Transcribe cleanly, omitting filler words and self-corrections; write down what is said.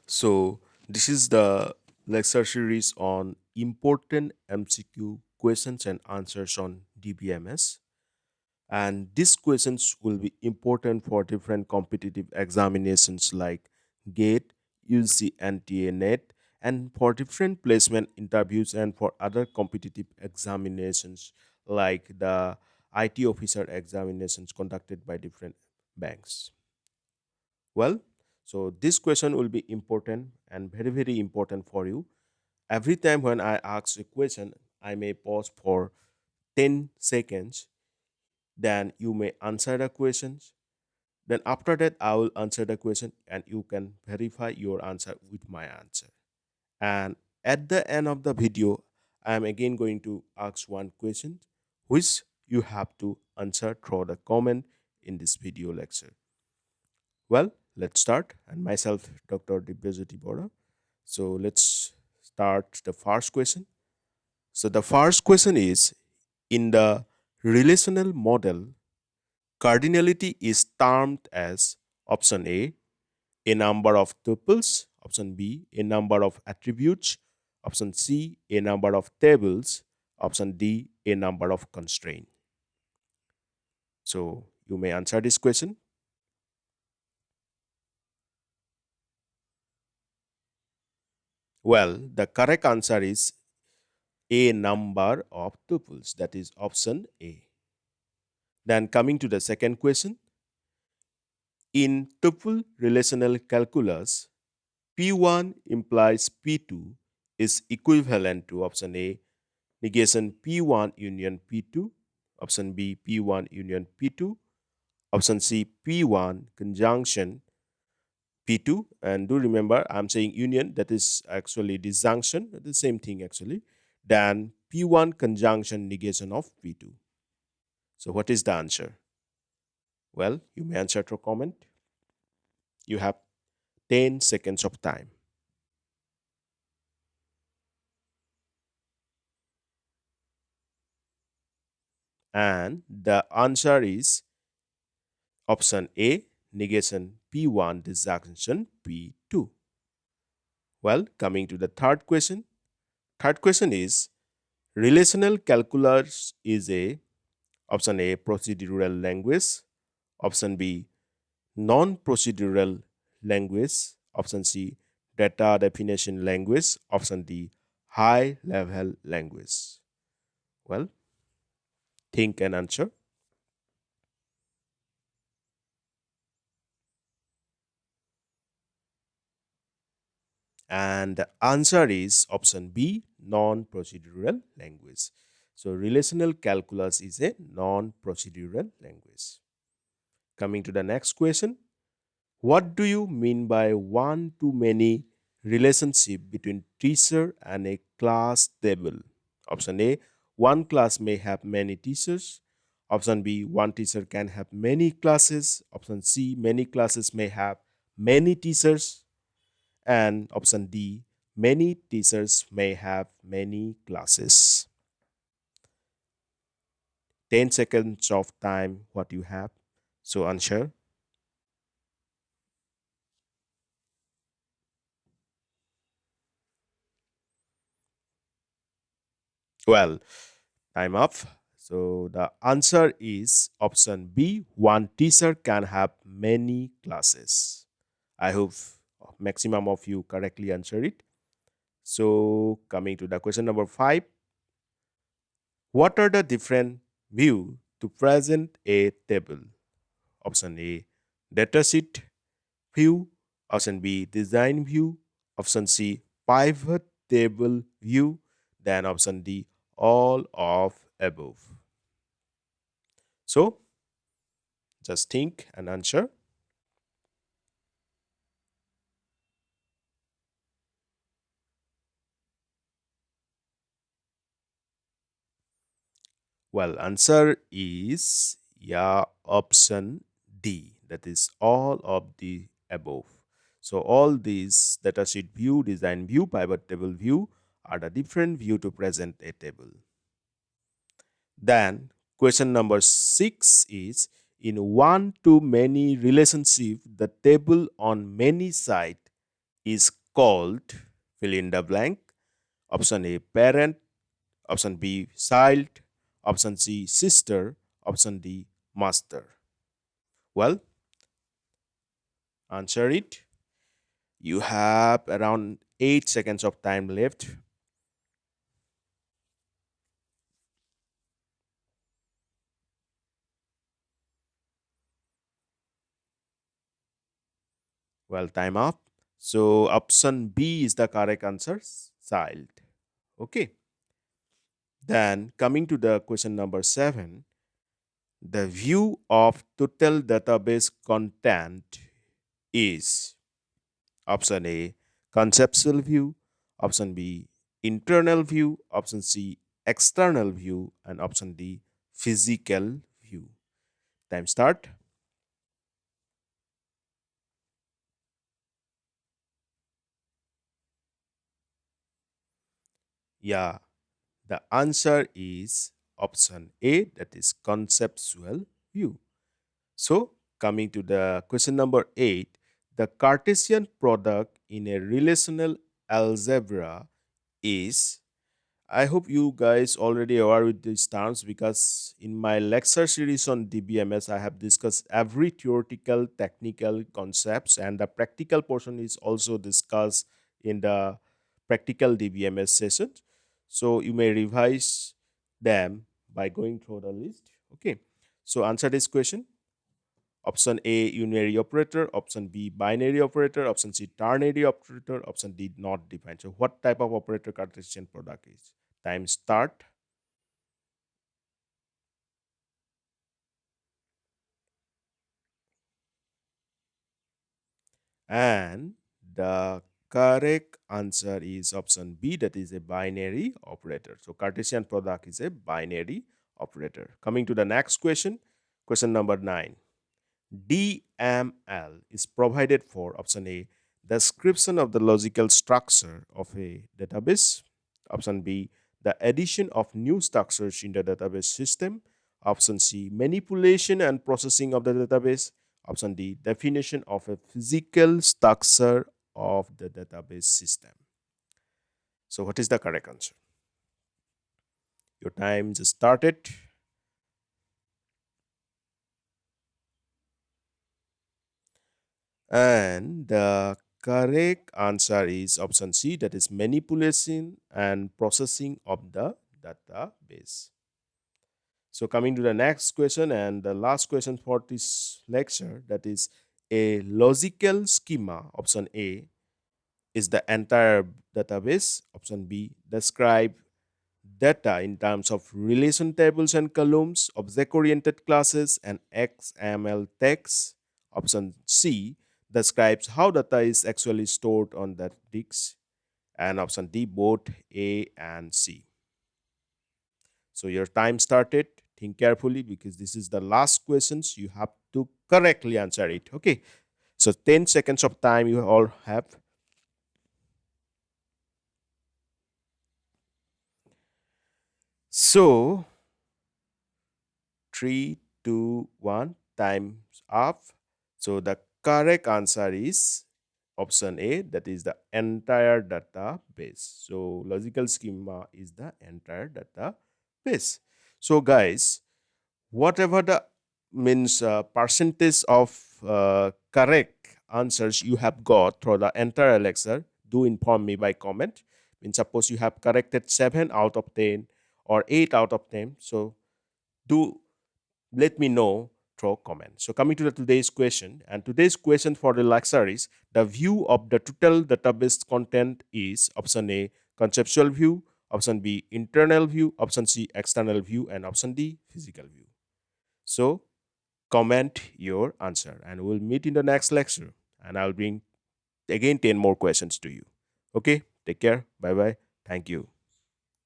So, this is the lecture series on important MCQ questions and answers on DBMS. And these questions will be important for different competitive examinations like GATE, UGCNET, and for different placement interviews and for other competitive examinations like the IT-officer examinations conducted by different banks. Well, so this question will be important and very, very important for you. Every time when I ask a question, I may pause for 10 seconds. Then you may answer the questions. Then after that, I will answer the question and you can verify your answer with my answer. And at the end of the video, I am again going to ask one question which you have to answer through the comment in this video lecture. Well, let's start. And myself, Dr. Dibya Bora. So let's start the first question. So the first question is, in the relational model, cardinality is termed as option A number of tuples, option B, a number of attributes, option C, a number of tables, option D, a number of constraints. So you may answer this question. Well, the correct answer is a number of tuples, that is option A. Then coming to the second question, in tuple relational calculus, P1 implies P2 is equivalent to option A, negation P1 union P2, option B, P1 union P2, option C, P1 conjunction P2. And do remember, I'm saying union, that is actually disjunction, the same thing actually, than P1 conjunction negation of P2. So what is the answer? Well, you may answer through comment. You have 10 seconds of time. And the answer is option A, negation P1 disjunction P2. Well, coming to the third question. Third question is, relational calculus is a option A, procedural language, option B, non-procedural language, option C, data definition language, option D, high level language. Well, think and answer. And the answer is option B, non-procedural language. So relational calculus is a non-procedural language. Coming to the next question. What do you mean by one-to-many relationship between teacher and a class table? Option A, one class may have many teachers. Option B, one teacher can have many classes. Option C, many classes may have many teachers. And option D, many teachers may have many classes. 10 seconds of time, what you have. So answer. Well, time up. So the answer is option B, one teacher can have many classes. I hope maximum of you correctly answer it. So coming to the question number 5. What are the different view to present a table? Option A, datasheet view. Option B, design view. Option C, pivot table view. Then option D, all of above. So just think and answer. Well, answer is option D. That is all of the above. So all these datasheet view, design view, pivot table view are the different view to present a table. Then question number 6 is, in one to many relationship, the table on many side is called fill in the blank. Option A, parent. Option B, child. Option C, sister. Option D, master. Well, answer it. You have around 8 seconds of time left. Well, time up. So option B is the correct answer, child. Okay. Then coming to the question number 7, the view of total database content is option A, conceptual view. Option B, internal view. Option C, external view. And option D, physical view. Time start. Yeah, the answer is option A, that is conceptual view. So, coming to the question number 8, the Cartesian product in a relational algebra is, I hope you guys already aware with these terms, because in my lecture series on DBMS, I have discussed every theoretical, technical concepts, and the practical portion is also discussed in the practical DBMS session. So you may revise them by going through the list. Okay. So answer this question. Option A, unary operator. Option B, binary operator. Option C, ternary operator. Option D, not defined. So what type of operator Cartesian product is? Time start. And the correct answer is option B, that is a binary operator. So Cartesian product is a binary operator. Coming to the next question, question number 9. DML is provided for option A, description of the logical structure of a database. Option B, the addition of new structures in the database system. Option C, manipulation and processing of the database. Option D, definition of a physical structure of the database system. So what is the correct answer? Your time just started. And the correct answer is option C, that is manipulation and processing of the database. So coming to the next question and the last question for this lecture, that is a logical schema. Option A is the entire database. Option B, describe data in terms of relation tables and columns, object-oriented classes, and XML text. Option C describes how data is actually stored on that disk. And option D, both A and C. So your time started. Think carefully, because this is the last questions. You have to correctly answer it. Okay. So 10 seconds of time you all have. So 3, 2, 1, time's up. So the correct answer is option A, that is the entire database. So logical schema is the entire database. So guys, whatever the means percentage of correct answers you have got through the entire lecture, do inform me by comment. Means suppose you have corrected 7 out of 10 or 8 out of 10. So do let me know through comment. So coming to the today's question, and today's question for the lecture is, the view of the total database content is option A, conceptual view. Option B, internal view. Option C, external view. And option D, physical view. So comment your answer, and we'll meet in the next lecture, and I'll bring again 10 more questions to you. Okay, take care. Bye bye. Thank you.